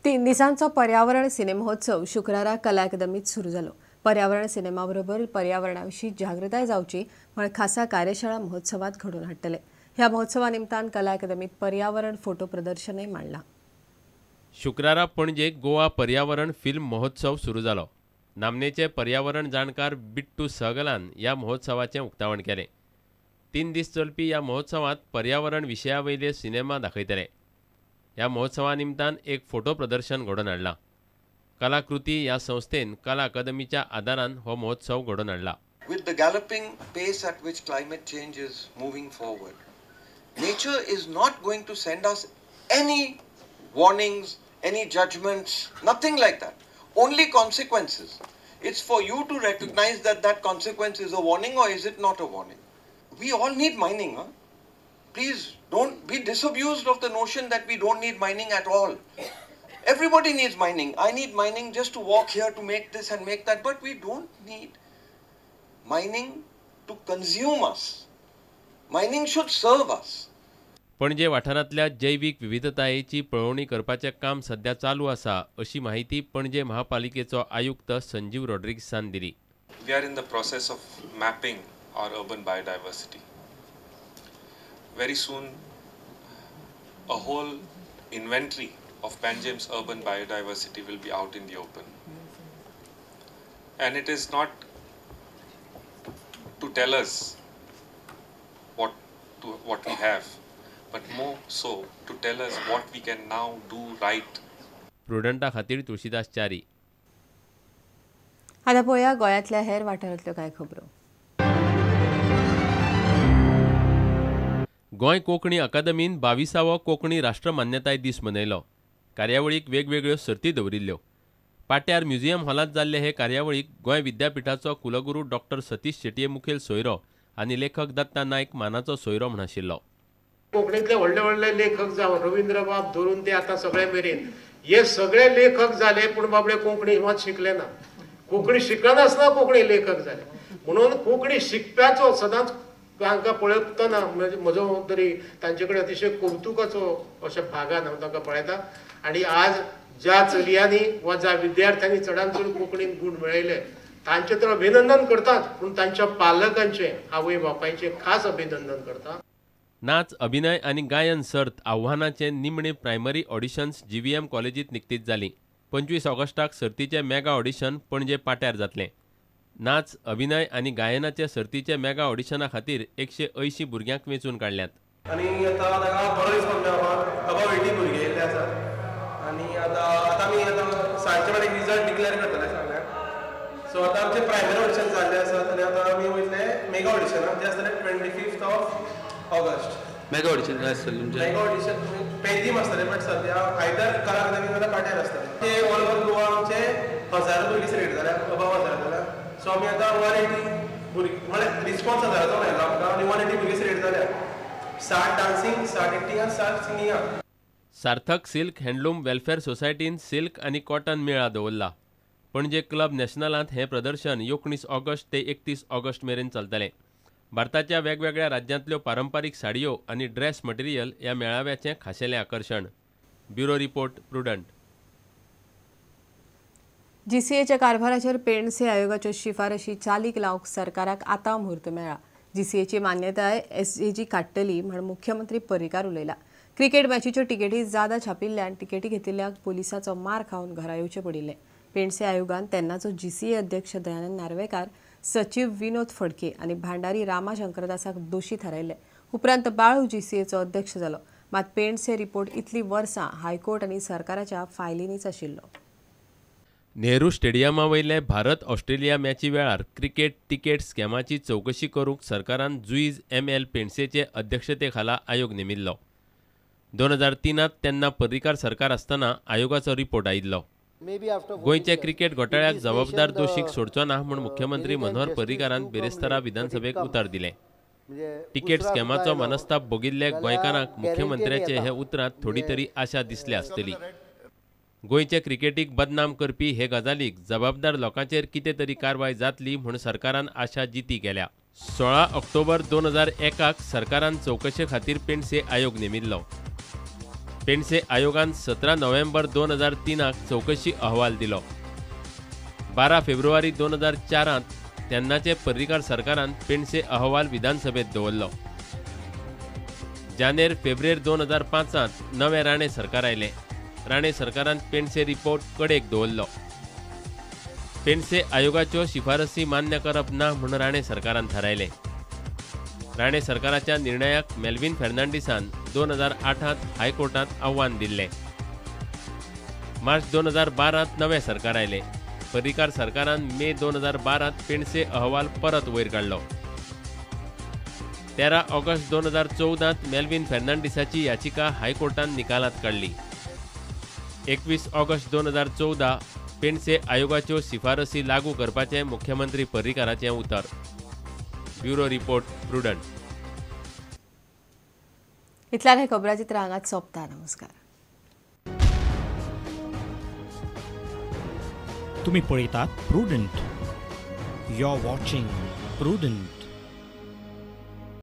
3 दिसांचो पर्यावरण सिनेमहोत्सव शुक्रारा कला अकादमीत सुरू जालो। पर्यावरण सिनेमाबरोबर पर्यावरणाविशीं जागृताय जावची म्हण खासा कार्यशाळा महोत्सवात घडोवन हाडटले। ह्या महोत्सवा निमतान कला अकादमीत पर्यावरण फोटो प्रदर्शनय मांडलां। शुक्रारा पणजे गोवा पर्यावरण फिल्म महोत्सव सुरू जालो। नामनेचे पर्यावरण जाणकार बिट्टू सहगलान ह्या महोत्सवाचें उक्तावण केलें। 3 दीस चलपी ह्या महोत्सवात पर्यावरण विशयावयले सिनेमा दाखयतले। ह्या महोत्सवा निमतान एक फोटो प्रदर्शन घडोवन हाडलां। कलाकृती ह्या संस्थेन कला अकादमीच्या आदारान हो महोत्सव घडोवन हाडला। With the galloping pace at which climate change is moving forward, nature is not going to send us any warnings, any judgments, nothing like that. Only consequences. It's for you to recognize that that consequence is a warning or is it not a warning. We all need mining, huh? Please don't be disabused of the notion that we don't need mining at all. Everybody needs mining. I need mining just to walk here to make this and make that, but we don't need mining to consume us. Mining should serve us. पणजे वाठारांतल्या जैवीक विविधतायेची पळोवणी करपाचें काम सध्या चालू आसा अशी माहिती पणजे महापालिकेचो आयुक्त संजीव रॉड्रिग्सान दिली। We are in the process of mapping our urban biodiversity. Very soon, a whole inventory of Panjim's urban biodiversity will be out in the open. And it is not to tell us what we have, but more so to tell us what we can now do right. प्रुडंटा खातीर तुळशीदास च्यारी। आता पळोवया गोंयांतल्या हेर वाठारांतल्यो कांय खबरो। गोंय कोंकणी अकादमीन 22वो कोंकणी राष्ट्रमान्यताय दीस मनयलो। कार्यावळीक वेगवेगळ्यो सर्ती दवरिल्ल्यो। पाट्यार museum हॉलांत जाल्ले हे कार्यावळीक गोंय विद्यापीठाचो कुलगुरू डॉ सतीश शेटये मुखेल सोयरो आनी लेखक दत्ता नायक मानाचो सोयरो म्हण आशिल्लो। कोंकणीतले व्हडले व्हडले लेखक जावन रवींद्र बाब धरून ते आतां सगळे मेरेन हे सगळे लेखक जाले, पूण बाबडे कोंकणी मात शिकले ना। कोंकणी शिकनासतना कोंकणी लेखक जाले, म्हणून कोंकणी शिकप्याचो सदांच तांकां पळयतना म्हजो तरी तांचे कडेन अतिशय कौतुकाचो अशा भागान हांव तांकां पळयता। आनी आज ज्या चलयांनी वा ज्या विद्यार्थ्यांनी चडांत चड कोंकणीन गूण मेळयले तांचे तर अभिनंदन करतात, पूण तांच्या पालकांचे आवय बापायचे खास अभिनंदन करता। नाच, अभिनय आनी गायन सर्त आव्हानाचे निमणे प्रायमरी ऑडिशन्स GVM कॉलेजीत निकतीच जाली। 25 ऑगस्टाक सर्तीचे मेगा ऑडिशन पणजे पाट्यार जातले। नाच, अभिनय आनी गायनाचे सर्तीचे मेगा ऑडिशना खातीर 180 भुरग्यांक वेंचून काडल्यात। आनी आतां ताका बरो रिस्पॉन्स मेळ्ळा। अबाव 80 भुरगे येयल्ले आसात आनी आतां आमी सांजचे वेळार रिजल्ट डिक्लेअर करतले सांगल्यार। सो आतां आमचे प्रायमरी ऑडिशन जाल्ले आसात आनी आतां आमी वयतले मेगा ऑडिशनाक जे आसतले 25 ऑगस्ट। मेगा ऑडिशन काय आसतलें तुमचें? मेगा ऑडिशन पेंटीम आसतलें, बट सद्या आयदर कला अकादमी नाल्यार पाट्यार आसतलें। ते ऑल ओव्हर गोवा आमचे 1000 भुरगे सिलेक्ट जाल्यात, अबाव 1000 जाल्यात। सो आमी आतां 180 भुरगे म्हळ्यार रिस्पॉन्स 1000चो मेळ्ळो आमकां आनी 180 भुरगे सिलेक्ट जाल्यात। 60 डान्सिंग, 60 एक्टिंग आनी 60 सिंगिंगाक। सार्थक सिल्क हँडलूम वेलफेअर सोसायटीन सिल्क आनी कॉटन मेळा दवरला। पणजे क्लब नॅशनलांत हें प्रदर्शन 19 ऑगस्ट ते 31 ऑगस्ट मेरेन चलतलें। भारताच्या वेगवेगळ्या राज्यांतल्यो पारंपारीक साडयो आनी ड्रेस मटेरियल ह्या मेळाव्याचें खाशेलें आकर्शण। Bureau report, Prudent. GCAच्या कारभाराचेर पेंडसे आयोगाच्यो शिफारशी चालीक लावंक सरकाराक आतां म्हूर्त मेळ्ळा। GCAची मान्यताय SAG काडटली म्हण मुख्यमंत्री पर्रीकार उलयला। क्रिकेट मॅचीच्यो तिकेटी जादा छापिल्ल्यान तिकेटी घेतिल्ल्याक पुलिसाचो मार खावन घरा येवचें पडिल्लें। पेंडसे आयोगान तेन्नाचो GCA अध्यक्ष दयानंद नार्वेकार, सचिव विनोद फडके आनी भांडारी रामा शंकरदासाक दोशी थारायले। उपरांत बाळू GCAचो अध्यक्ष जालो। मात पेंडसे रिपोर्ट इतली वर्सां हायकोर्ट आनी सरकाराच्या फायलींनीच आशिल्लो। नेहरू स्टेडियमा वयले भारत ऑस्ट्रेलिया मॅची वेळार क्रिकेट तिकेट स्कॅमाची चवकशी करूंक सरकारान जुईज ML पेंडसेचे अध्यक्षते खाला आयोग नेमिल्लो। 2003 तेन्ना पर्रीकार सरकार आसतना आयोगाचो रिपोर्ट आयिल्लो। गोंयचे क्रिकेट घोटाळ्याक जबाबदार दोशीक सोडचो ना म्हूण मुख्यमंत्री मनोहर पर्रीकारान बेरेस्तारा विधानसभेक उतर दिलें। तिकेट स्कॅमाचो मनस्ताप भोगिल्ले गोंयकारांक मुख्यमंत्र्याचे हे उतरांत थोडी तरी आशा दिसली आसतली। गोंयचे क्रिकेटीक बदनाम करपी हे गजालीक जबाबदार लोकांचेर कितें तरी कारवाय जातली म्हूण सरकारान आशा जिती केल्या। 16 ऑक्टोबर 2001 सरकारान चवकशे खातीर पेंडसे आयोग नेमिल्लो। पेंडसे आयोगान 17 नोव्हेंबर 2003 चौकशी अहवाल दिलो. 12 फेब्रुवारी 2004 तेन्नाचे पर्रीकार सरकारान पेंडसे अहवाल विधानसभेत दवरलो. जानेर फेब्रेर 2005 नवे राणे सरकार आयले. राणे सरकारान पेंडसे रिपोर्ट कडेक दवरलो. पेंडसे आयोगाच्यो शिफारसी मान्य करप ना म्हूण राणे सरकारान थारायले. राणे सरकाराच्या निर्णयाक मेल्विन फेर्नांडिसान 2008 हायकोर्टात आव्हान दिल्ले. मार्च 2012 नवे सरकार आयले. पर्रीकार सरकारान मे 2012 पेंडसे अहवाल परत वयर काडलो. 13 ऑगस्ट 2014 मेल्विन फेर्नांडिसाची याचिका हायकोर्टान निकालात काडली. 21 ऑगस्ट 2014 पेंडसे आयोगाच्यो शिफारसी लागू करपाचे मुख्यमंत्री पर्रीकाराचें उतर. Bureau report Prudent. इतल्यान हे खबराचित्र हांगाच सोंपता. नमस्कार. तुम्ही पळयतात Prudent. You are watching prudent.